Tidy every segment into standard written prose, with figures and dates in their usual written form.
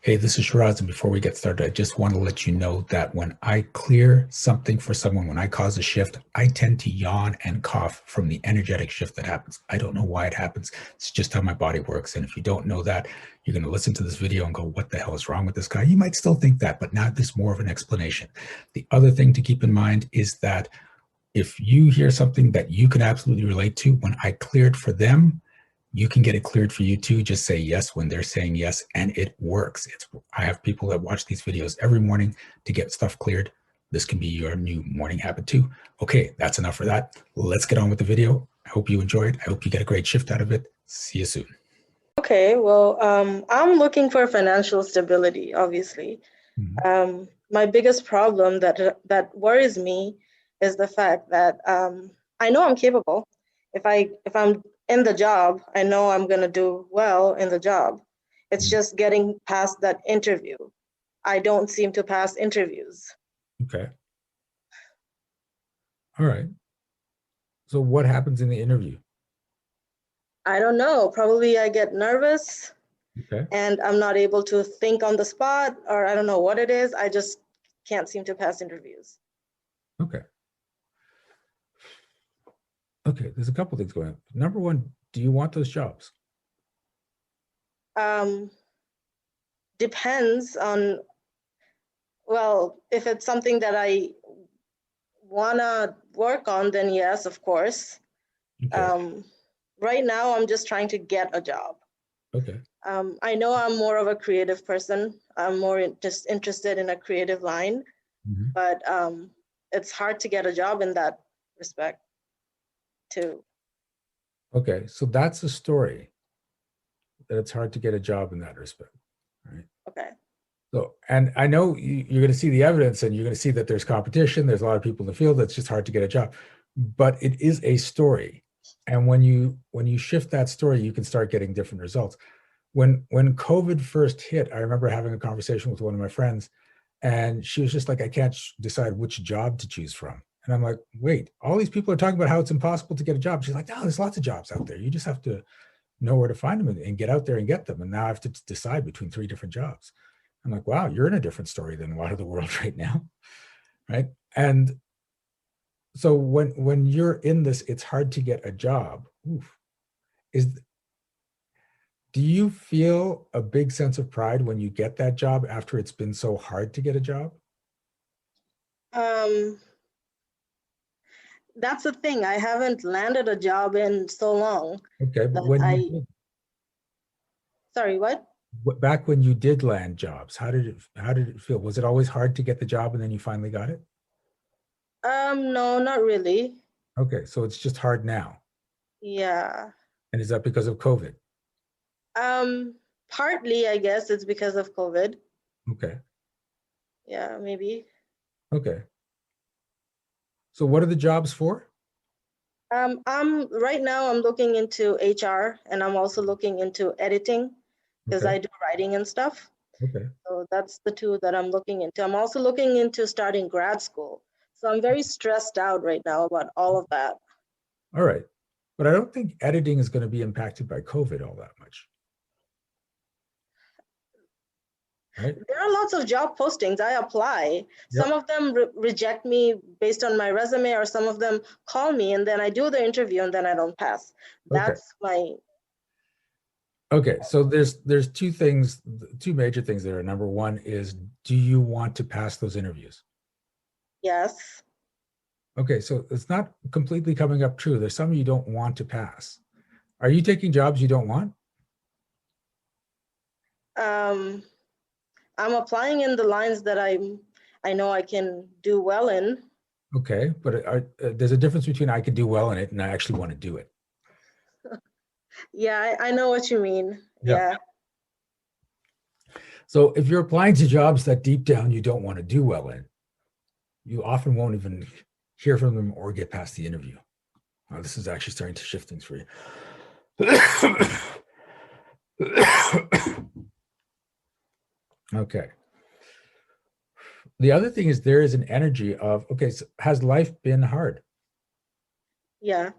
Hey, this is Shiraz, and before we get started, I just want to let you know that when I clear something for someone, when I cause a shift, I tend to yawn and cough from the energetic shift that happens. I don't know why it happens. It's just how my body works. And if you don't know that, you're going to listen to this video and go, what the hell is wrong with this guy? You might still think that, but now there's more of an explanation. The other thing to keep in mind is that if you hear something that you can absolutely relate to, when I cleared for them, you can get it cleared for you too. Just say yes when they're saying yes, and it works. I have people that watch these videos every morning to get stuff cleared. This can be your new morning habit too. Okay, that's enough for that. Let's get on with the video. I hope you enjoy it. I hope you get a great shift out of it. See you soon. Okay, well, I'm looking for financial stability, obviously. Mhm. My biggest problem that worries me is the fact that I know I'm capable. If I'm in the job, I know I'm gonna do well in the job. It's just getting past that interview. I don't seem to pass interviews. Okay. All right. So what happens in the interview? I don't know. Probably I get nervous Okay. and I'm not able to think on the spot, or I don't know what it is. I just can't seem to pass interviews. Okay. Okay. There's a couple things going on. Number one, do you want those jobs? Um, Depends on, well, if it's something that I wanna work on, then yes, of course. Okay. Um, right now, I'm just trying to get a job. Okay. I know I'm more of a creative person. I'm just interested in a creative line, Mhm. but it's hard to get a job in that respect too. Okay. So that's a story that it's hard to get a job in that respect. Right. Okay. So, and I know you're going to see the evidence and you're going to see that there's competition. There's a lot of people in the field. It's just hard to get a job, but it is a story. And when you shift that story, you can start getting different results. When COVID first hit, I remember having a conversation with one of my friends, and she was just like, I can't decide which job to choose from. And I'm like, wait, all these people are talking about how it's impossible to get a job. She's like, no, there's lots of jobs out there. You just have to know where to find them and get out there and get them. And now I have to decide between three different jobs. I'm like, wow, you're in a different story than a lot of the world right now. Right. And so when you're in this, it's hard to get a job. Oof. Is Do you feel a big sense of pride when you get that job after it's been so hard to get a job? Um, that's the thing. I haven't landed a job in so long Okay, but that when you I, did, sorry, what? back when you did land jobs, how did it feel? Was it always hard to get the job and then you finally got it? No, not really. Okay, so it's just hard now. Yeah. And is that because of COVID? Um, Partly, I guess it's because of COVID. Okay, Yeah, maybe. okay. So what are the jobs for? I'm right now I'm looking into HR and I'm also looking into editing because Okay, I do writing and stuff. okay. So that's the two that I'm looking into. I'm also looking into starting grad school. So I'm very stressed out right now about all of that. All right. But I don't think editing is going to be impacted by COVID all that much, right? There are lots of job postings. I apply. Some Yep. of them reject me based on my resume, or some of them call me and then I do the interview and then I don't pass. Okay. That's my, Okay, so there's two major things there. Number one is, do you want to pass those interviews? yes. Okay, so it's not completely coming up true. There's some you don't want to pass. Are you taking jobs you don't want? Um, I'm applying in the lines that I know I can do well in. Okay, but there's a difference between I could do well in it and I actually want to do it. Yeah, I know what you mean. Yeah. Yeah. So if you're applying to jobs that deep down you don't want to do well in, you often won't even hear from them or get past the interview. This is actually starting to shift things for you. Okay. The other thing is there is an energy of, okay, so has life been hard? Yeah.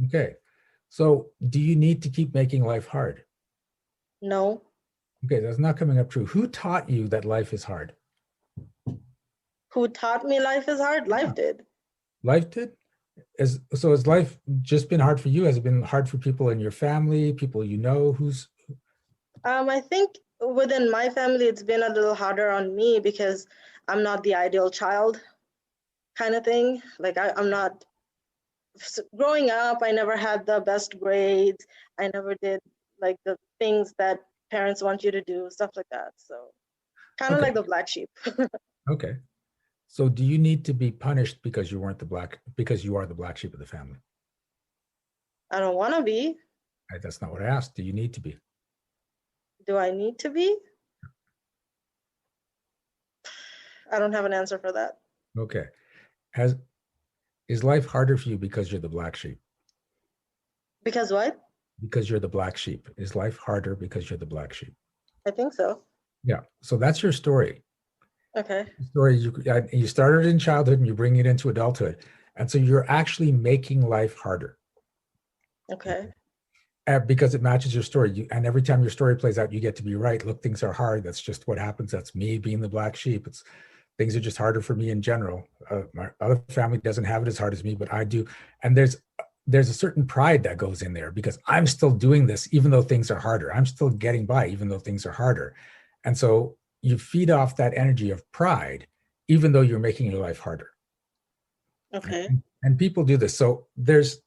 Okay. So do you need to keep making life hard? No. Okay, that's not coming up true. Who taught you that life is hard? Who taught me life is hard? Life Yeah. did. Life did? Has life just been hard for you? Has it been hard for people in your family, people you know? Who's I think within my family, it's been a little harder on me because I'm not the ideal child kind of thing. Like I'm not growing up, I never had the best grades. I never did like the things that parents want you to do, stuff like that. So kind of okay? like the black sheep. Okay. So do you need to be punished because you weren't the black because you are the black sheep of the family? I don't want to be. That's not what I asked. Do you need to be? Do I need to be? I don't have an answer for that. Okay. Has is life harder for you because you're the black sheep? Because what? Because you're the black sheep. Is life harder because you're the black sheep? I think so. Yeah. So that's your story. Okay. Story you started in childhood and you bring it into adulthood, and so you're actually making life harder. Okay. Because it matches your story. And every time your story plays out, you get to be right. Look, things are hard. That's just what happens. That's me being the black sheep. It's things are just harder for me in general. My other family doesn't have it as hard as me, but I do. And there's a certain pride that goes in there because I'm still doing this even though things are harder. I'm still getting by even though things are harder. And so you feed off that energy of pride, even though you're making your life harder. Okay. And people do this. So there's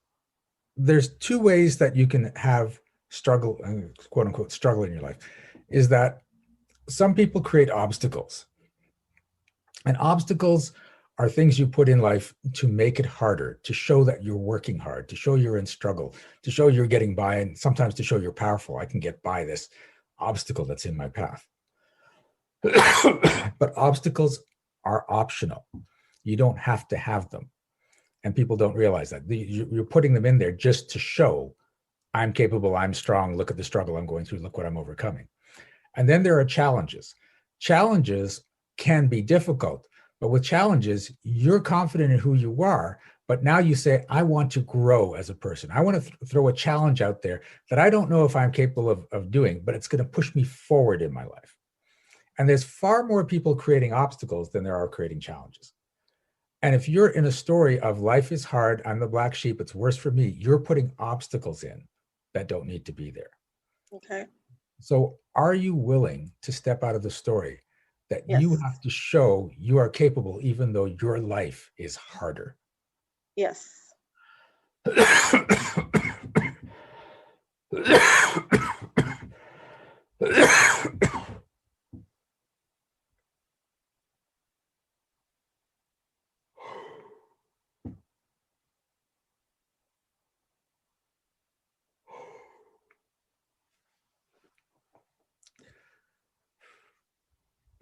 two ways that you can have struggle, quote unquote struggle in your life, is that some people create obstacles, and obstacles are things you put in life to make it harder, to show that you're working hard, to show you're in struggle, to show you're getting by, and sometimes to show you're powerful. I can get by this obstacle that's in my path. But obstacles are optional. You don't have to have them, and people don't realize that you're putting them in there just to show I'm capable, I'm strong, look at the struggle I'm going through, look what I'm overcoming. And then there are challenges. Challenges can be difficult, but with challenges, you're confident in who you are. But now you say, I want to grow as a person. I want to throw a challenge out there that I don't know if I'm capable of doing, but it's going to push me forward in my life. And there's far more people creating obstacles than there are creating challenges. And if you're in a story of life is hard, I'm the black sheep, it's worse for me, you're putting obstacles in that don't need to be there. Okay. So, are you willing to step out of the story that you Yes. have to show you are capable, even though your life is harder? Yes.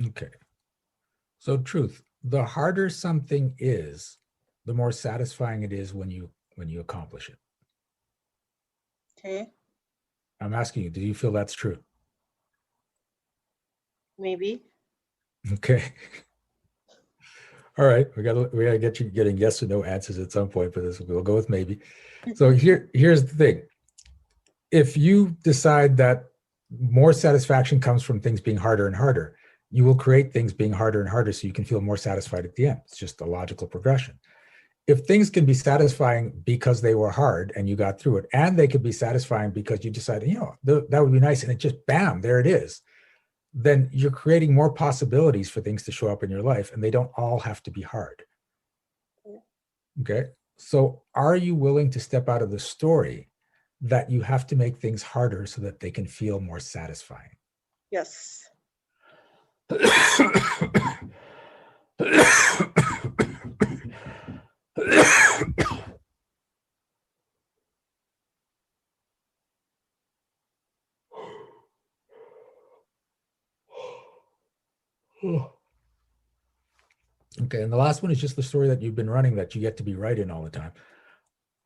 Okay. So, truth, the harder something is, the more satisfying it is when you accomplish it. Okay. I'm asking you, do you feel that's true? Maybe. Okay. All right. We gotta get you getting yes or no answers at some point for this. We'll go with maybe. So here's the thing. If you decide that more satisfaction comes from things being harder and harder, you will create things being harder and harder so you can feel more satisfied at the end. It's just a logical progression. If things can be satisfying because they were hard and you got through it, and they could be satisfying because you decided, that would be nice, and it just bam, there it is, then you're creating more possibilities for things to show up in your life, and they don't all have to be hard. Okay. So are you willing to step out of the story that you have to make things harder so that they can feel more satisfying? Yes. Okay. And the last one is just the story that you've been running that you get to be right in all the time.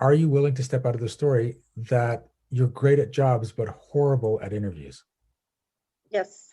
Are you willing to step out of the story that you're great at jobs but horrible at interviews? Yes.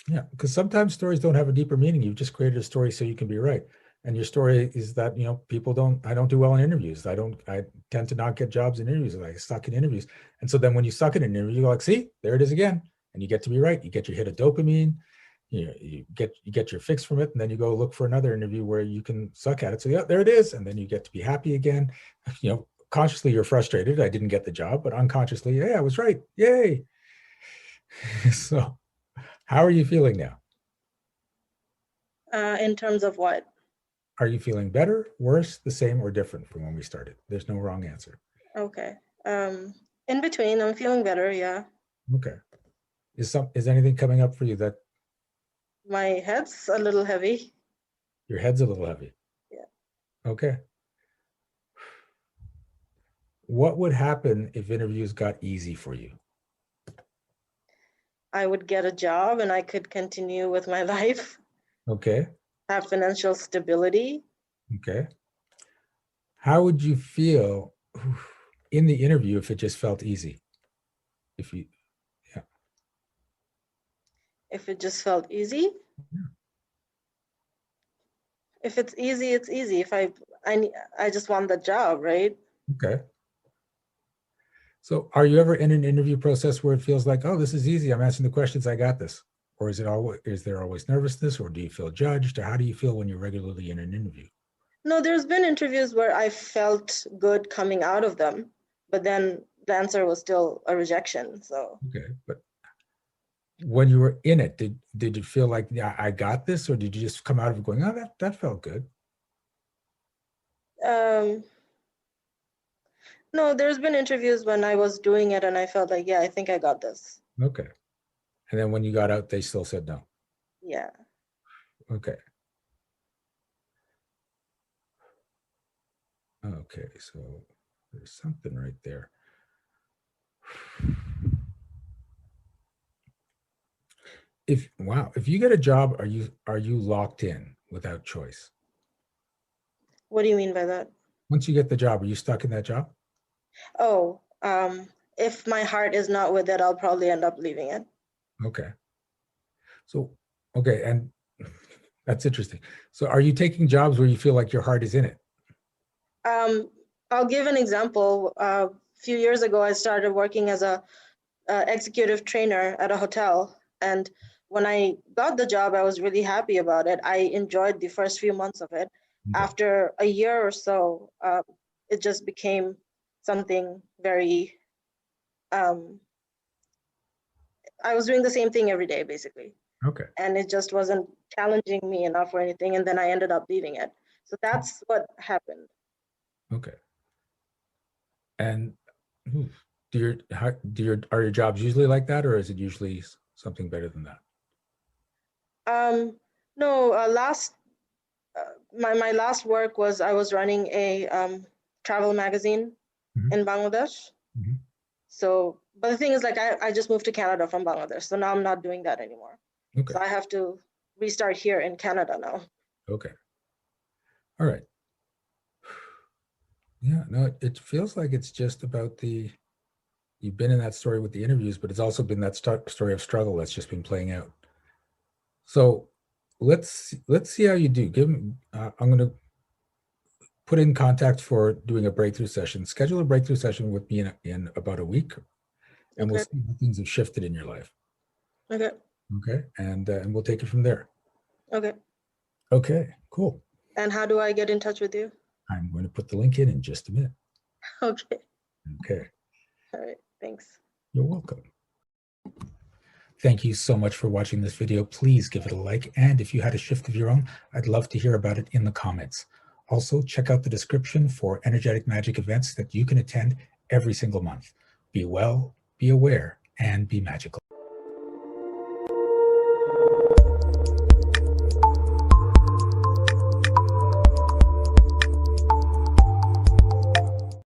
Yeah, because sometimes stories don't have a deeper meaning. You've just created a story so you can be right. And your story is that, I don't do well in interviews. I tend to not get jobs in interviews. I suck in interviews. And so then when you suck in an interview, you're like, see, there it is again. And you get to be right. You get your hit of dopamine, you get your fix from it. And then you go look for another interview where you can suck at it. So yeah, there it is. And then you get to be happy again. Consciously you're frustrated. I didn't get the job, but unconsciously, yeah, I was right. Yay. So how are you feeling now? In terms of what? Are you feeling better, worse, the same, or different from when we started? There's no wrong answer. Okay. In between, I'm feeling better, yeah. Okay. Is anything coming up for you that My head's a little heavy. your head's a little heavy? Yeah. Okay. What would happen if interviews got easy for you? I would get a job and I could continue with my life, Okay. have financial stability. Okay. How would you feel in the interview if it just felt easy? If it just felt easy. Yeah. If it's easy, it's easy. If I just want the job, right? Okay. So are you ever in an interview process where it feels like, oh, this is easy, I'm answering the questions, I got this? Or is there always nervousness, or do you feel judged, or how do you feel when you're regularly in an interview? No, there's been interviews where I felt good coming out of them, but then the answer was still a rejection. So Okay, but when you were in it, did you feel like, yeah, I got this, or did you just come out of it going, oh, that felt good? no, there's been interviews when I was doing it and I felt like, yeah, I think I got this. Okay. And then when you got out, they still said no. Yeah. Okay. Okay, so there's something right there. If you get a job, are you locked in without choice? What do you mean by that? Once you get the job, are you stuck in that job? Oh, if my heart is not with it, I'll probably end up leaving it. Okay. So, okay, and that's interesting. So are you taking jobs where you feel like your heart is in it? I'll give an example. A few years ago, I started working as a executive trainer at a hotel. And when I got the job, I was really happy about it. I enjoyed the first few months of it. Okay. After a year or so, it just became something very, I was doing the same thing every day, basically. Okay. And it just wasn't challenging me enough or anything. And then I ended up leaving it. So that's what happened. Okay. And are your jobs usually like that, or is it usually something better than that? No, my last work was I was running a travel magazine in Bangladesh. Mhm. So, but the thing is, like, I just moved to Canada from Bangladesh, so now I'm not doing that anymore. Okay. So I have to restart here in Canada now. Okay. All right. Yeah, no, it feels like it's just about you've been in that story with the interviews, but it's also been that story of struggle that's just been playing out. So let's see how you do. I'm going to put in contact for doing a breakthrough session. Schedule a breakthrough session with me in about a week, and we'll Okay. see how things have shifted in your life. Okay. Okay, and we'll take it from there. Okay. Okay, cool. And how do I get in touch with you? I'm going to put the link in just a minute. Okay. Okay. All right. Thanks. You're welcome. Thank you so much for watching this video. Please give it a like, and if you had a shift of your own, I'd love to hear about it in the comments. Also, check out the description for energetic magic events that you can attend every single month. Be well, be aware, and be magical.